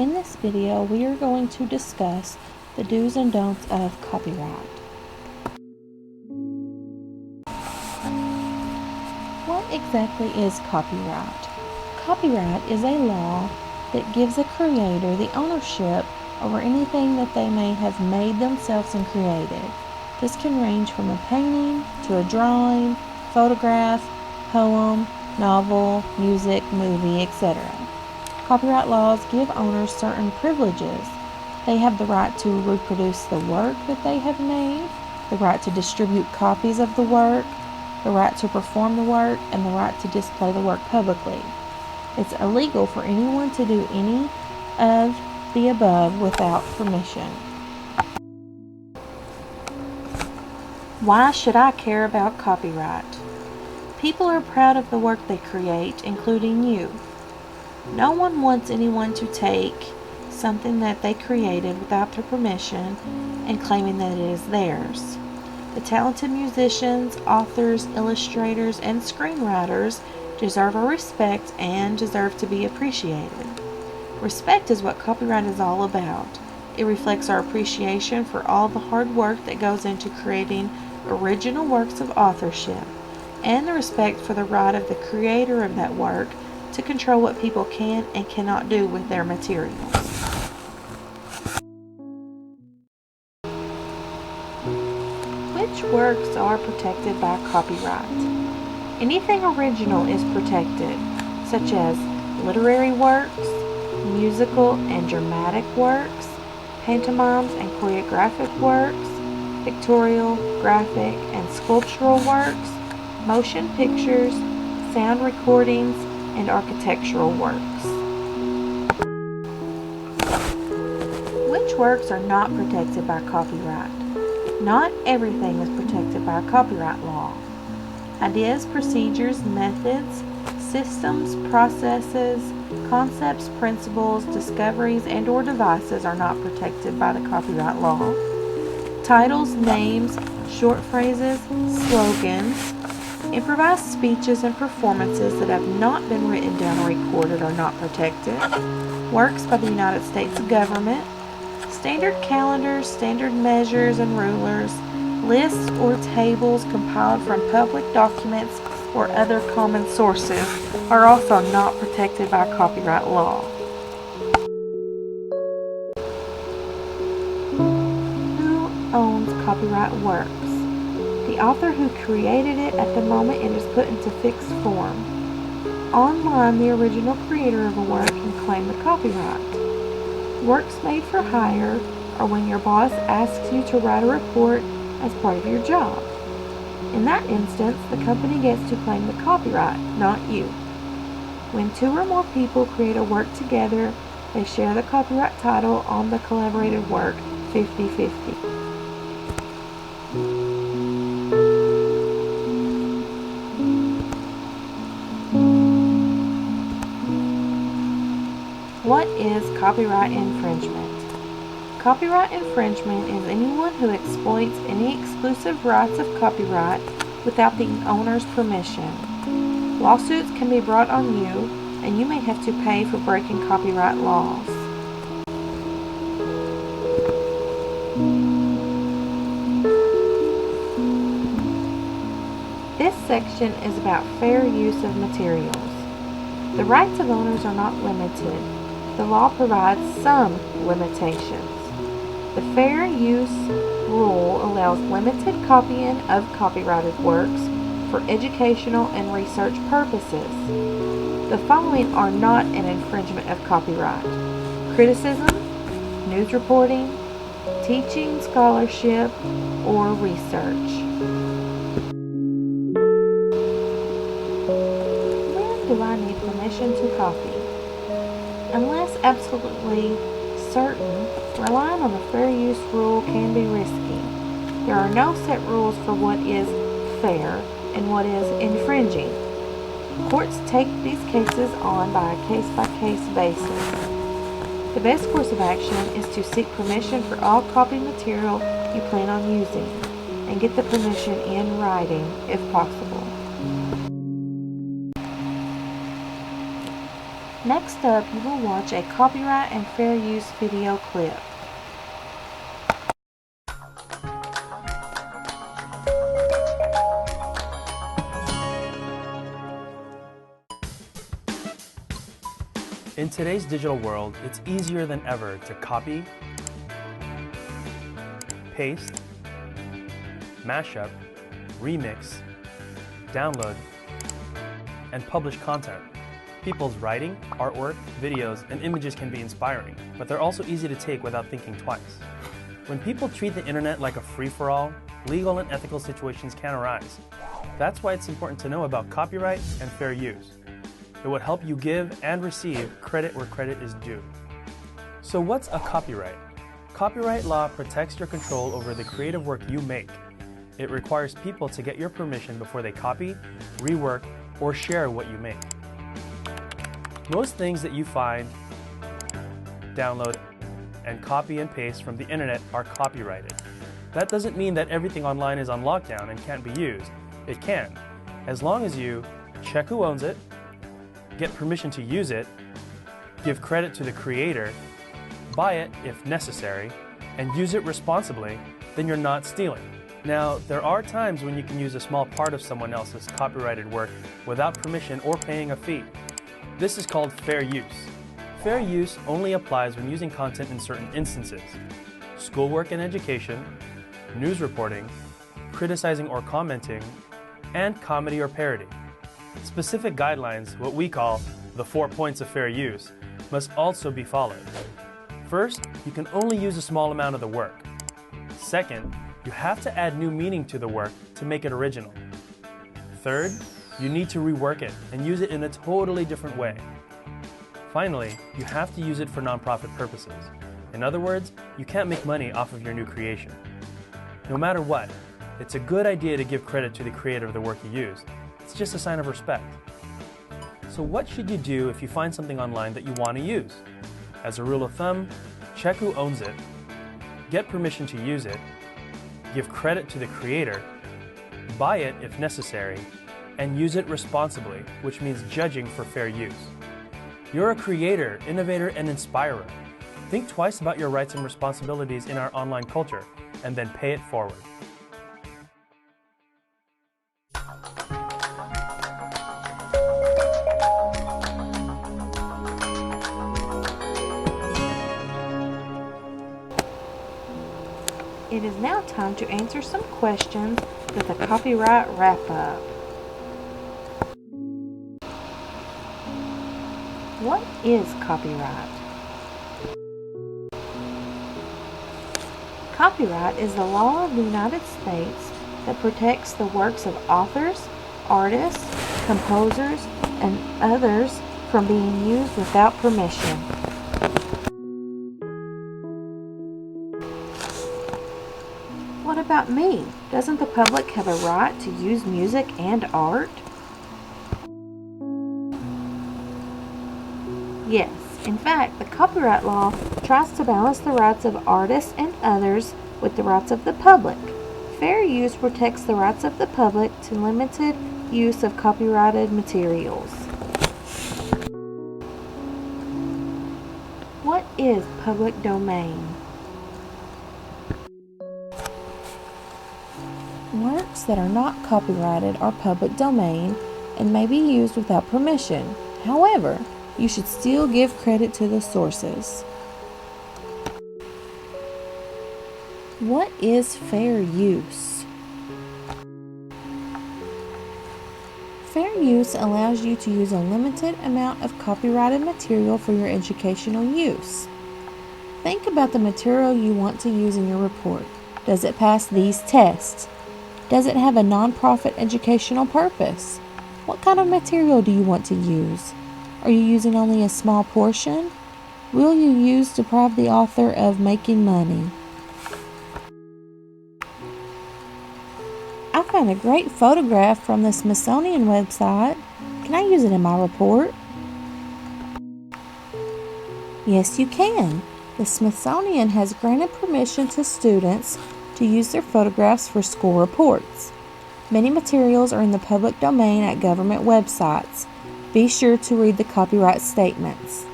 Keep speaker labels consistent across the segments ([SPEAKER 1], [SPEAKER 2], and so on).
[SPEAKER 1] In this video, we are going to discuss the do's and don'ts of copyright. What exactly is copyright? Copyright is a law that gives a creator the ownership over anything that they may have made themselves and created. This can range from a painting to a drawing, photograph, poem, novel, music, movie, etc. Copyright laws give owners certain privileges. They have the right to reproduce the work that they have made, the right to distribute copies of the work, the right to perform the work, and the right to display the work publicly. It's illegal for anyone to do any of the above without permission. Why should I care about copyright? People are proud of the work they create, including you. No one wants anyone to take something that they created without their permission and claiming that it is theirs. The talented musicians, authors, illustrators, and screenwriters deserve our respect and deserve to be appreciated. Respect is what copyright is all about. It reflects our appreciation for all the hard work that goes into creating original works of authorship, and the respect for the right of the creator of that work to control what people can and cannot do with their materials. Which works are protected by copyright? Anything original is protected, such as literary works, musical and dramatic works, pantomimes and choreographic works, pictorial, graphic, and sculptural works, motion pictures, sound recordings, and architectural works. Which works are not protected by copyright? Not everything is protected by copyright law. Ideas, procedures, methods, systems, processes, concepts, principles, discoveries, and/or devices are not protected by the copyright law. Titles, names, short phrases, slogans, improvised speeches and performances that have not been written down or recorded are not protected. Works by the United States government, standard calendars, standard measures and rulers, lists or tables compiled from public documents or other common sources are also not protected by copyright law. Who owns copyright works? The author who created it at the moment it is put into fixed form. Online, the original creator of a work can claim the copyright. Works made for hire are when your boss asks you to write a report as part of your job. In that instance, the company gets to claim the copyright, not you. When two or more people create a work together, they share the copyright title on the collaborated work 50-50. What is copyright infringement? Copyright infringement is anyone who exploits any exclusive rights of copyright without the owner's permission. Lawsuits can be brought on you, and you may have to pay for breaking copyright laws. This section is about fair use of materials. The rights of owners are not limited. The law provides some limitations. The fair use rule allows limited copying of copyrighted works for educational and research purposes. The following are not an infringement of copyright: criticism, news reporting, teaching, scholarship, or research. When do I need permission to copy? Unless absolutely certain, relying on the fair use rule can be risky. There are no set rules for what is fair and what is infringing. Courts take these cases on by a case-by-case basis. The best course of action is to seek permission for all copied material you plan on using, and get the permission in writing if possible. Next up, you will watch a copyright and fair use video clip.
[SPEAKER 2] In today's digital world, it's easier than ever to copy, paste, mash up, remix, download, and publish content. People's writing, artwork, videos, and images can be inspiring, but they're also easy to take without thinking twice. When people treat the internet like a free-for-all, legal and ethical situations can arise. That's why it's important to know about copyright and fair use. It would help you give and receive credit where credit is due. So what's a copyright? Copyright law protects your control over the creative work you make. It requires people to get your permission before they copy, rework, or share what you make. Most things that you find, download, and copy and paste from the internet are copyrighted. That doesn't mean that everything online is on lockdown and can't be used. It can, as long as you check who owns it, get permission to use it, give credit to the creator, buy it if necessary, and use it responsibly, then you're not stealing. Now, there are times when you can use a small part of someone else's copyrighted work without permission or paying a fee. This is called fair use. Fair use only applies when using content in certain instances: schoolwork and education, news reporting, criticizing or commenting, and comedy or parody. Specific guidelines, what we call the 4 points of fair use, must also be followed. First, you can only use a small amount of the work. Second, you have to add new meaning to the work to make it original. Third, you need to rework it and use it in a totally different way. Finally, you have to use it for nonprofit purposes. In other words, you can't make money off of your new creation. No matter what, it's a good idea to give credit to the creator of the work you use. It's just a sign of respect. So what should you do if you find something online that you want to use? As a rule of thumb, check who owns it, get permission to use it, give credit to the creator, buy it if necessary, and use it responsibly, which means judging for fair use. You're a creator, innovator, and inspirer. Think twice about your rights and responsibilities in our online culture, and then pay it forward.
[SPEAKER 1] It is now time to answer some questions with a copyright wrap-up. What is copyright? Copyright is the law of the United States that protects the works of authors, artists, composers, and others from being used without permission. What about me? Doesn't the public have a right to use music and art? Yes, in fact, the copyright law tries to balance the rights of artists and others with the rights of the public. Fair use protects the rights of the public to limited use of copyrighted materials. What is public domain? Works that are not copyrighted are public domain and may be used without permission. However, you should still give credit to the sources. What is fair use? Fair use allows you to use a limited amount of copyrighted material for your educational use. Think about the material you want to use in your report. Does it pass these tests? Does it have a nonprofit educational purpose? What kind of material do you want to use? Are you using only a small portion? Will you deprive the author of making money? I found a great photograph from the Smithsonian website. Can I use it in my report? Yes, you can. The Smithsonian has granted permission to students to use their photographs for school reports. Many materials are in the public domain at government websites. Be sure to read the copyright statements.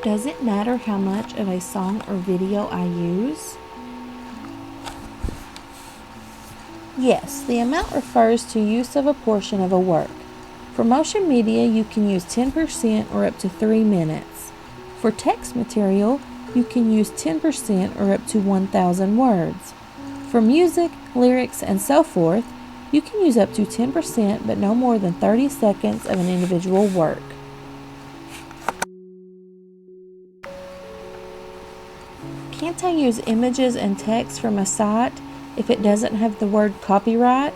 [SPEAKER 1] Does it matter how much of a song or video I use? Yes, the amount refers to use of a portion of a work. For motion media, you can use 10% or up to 3 minutes. For text material, you can use 10% or up to 1,000 words. For music, lyrics, and so forth, you can use up to 10% but no more than 30 seconds of an individual work. Can't I use images and text from a site if it doesn't have the word copyright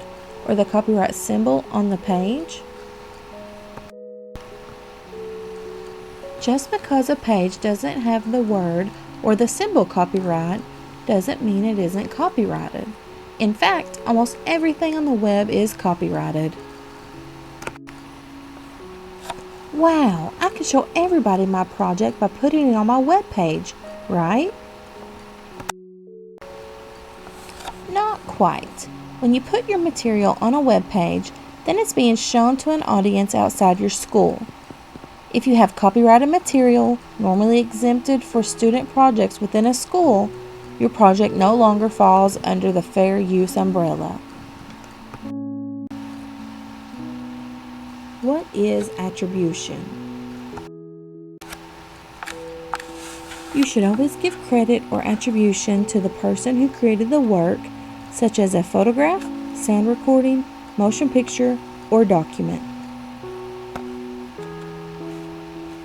[SPEAKER 1] or the copyright symbol on the page? Just because a page doesn't have the word or the symbol copyright doesn't mean it isn't copyrighted. In fact, almost everything on the web is copyrighted. Wow, I can show everybody my project by putting it on my web page, right? Not quite. When you put your material on a web page, then it's being shown to an audience outside your school. If you have copyrighted material, normally exempted for student projects within a school, your project no longer falls under the fair use umbrella. What is attribution? You should always give credit or attribution to the person who created the work, such as a photograph, sound recording, motion picture, or document.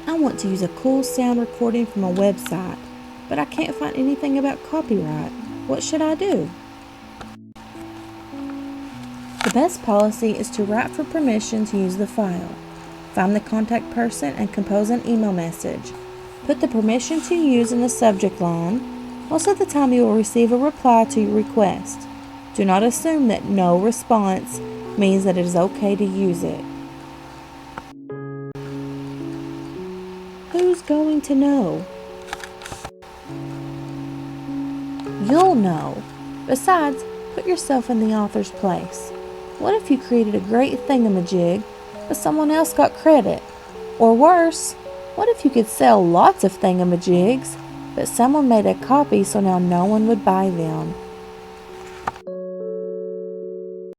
[SPEAKER 1] I want to use a cool sound recording from a website, but I can't find anything about copyright. What should I do? The best policy is to write for permission to use the file. Find the contact person and compose an email message. Put the permission to use in the subject line. Most of the time you will receive a reply to your request. Do not assume that no response means that it is okay to use it. Who's going to know? You'll know. Besides, put yourself in the author's place. What if you created a great thingamajig, but someone else got credit? Or worse, what if you could sell lots of thingamajigs, but someone made a copy so now no one would buy them?